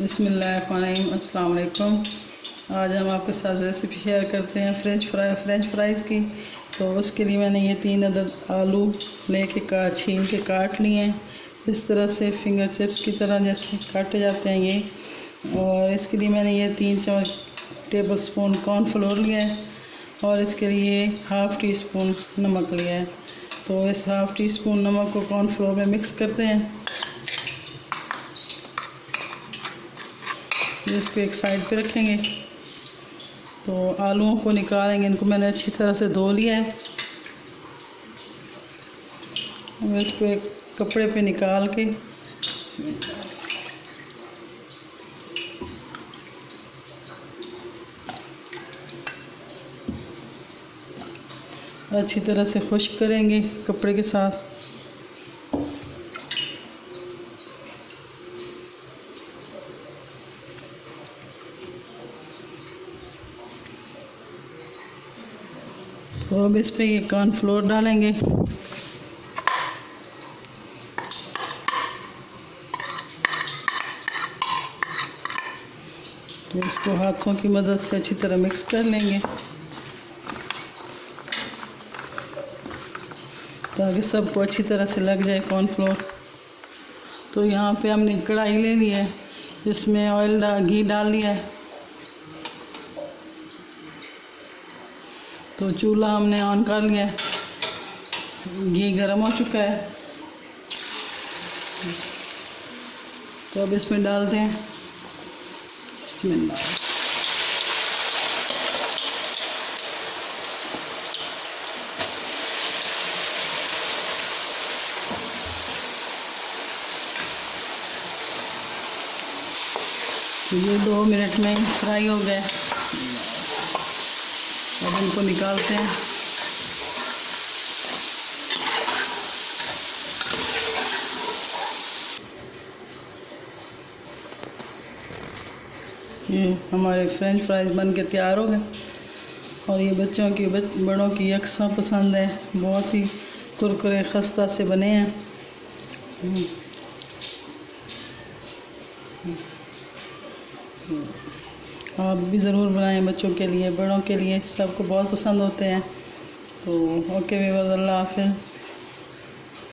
बिस्मिल्लाहिर्रहमानिर्रहीम। अस्सलाम वालेकुम। आज हम आपके साथ रेसिपी शेयर करते हैं फ्रेंच फ्राइज़ की। तो उसके लिए मैंने ये 3 अदद आलू लेके छील के काट लिए हैं, इस तरह से फिंगर चिप्स की तरह जैसे काटे जाते हैं ये। और इसके लिए मैंने ये 3 टेबल स्पून कॉर्नफ्लोर लिया है और इसके लिए हाफ़ टी स्पून नमक लिया है। तो इस हाफ़ टी स्पून नमक को कॉर्नफ्लोर में मिक्स करते हैं। इसको एक साइड पे रखेंगे। तो आलूओं को निकालेंगे, इनको मैंने अच्छी तरह से धो लिया है। अब इसको एक कपड़े पे निकाल के अच्छी तरह से खुश्क करेंगे कपड़े के साथ। तो अब इस पे ये कॉर्नफ्लोर डालेंगे। तो इसको हाथों की मदद से अच्छी तरह मिक्स कर लेंगे ताकि सबको अच्छी तरह से लग जाए कॉर्नफ्लोर। तो यहाँ पे हमने कढ़ाई ले ली है, इसमें घी डाल लिया है। तो चूल्हा हमने ऑन कर लिया है, घी गर्म हो चुका है। तो अब इसमें डालते हैं बिस्मिल्लाह। ये 2 मिनट में फ्राई हो गए। अब इनको निकालते हैं। ये हमारे फ्रेंच फ्राइज बन के तैयार हो गए और ये बच्चों की बड़ों की यकसा पसंद है। बहुत ही कुरकुरे खस्ता से बने हैं। आप भी ज़रूर बनाएं, बच्चों के लिए बड़ों के लिए सबको बहुत पसंद होते हैं। तो ओके, अल्लाह हाफ़िज़।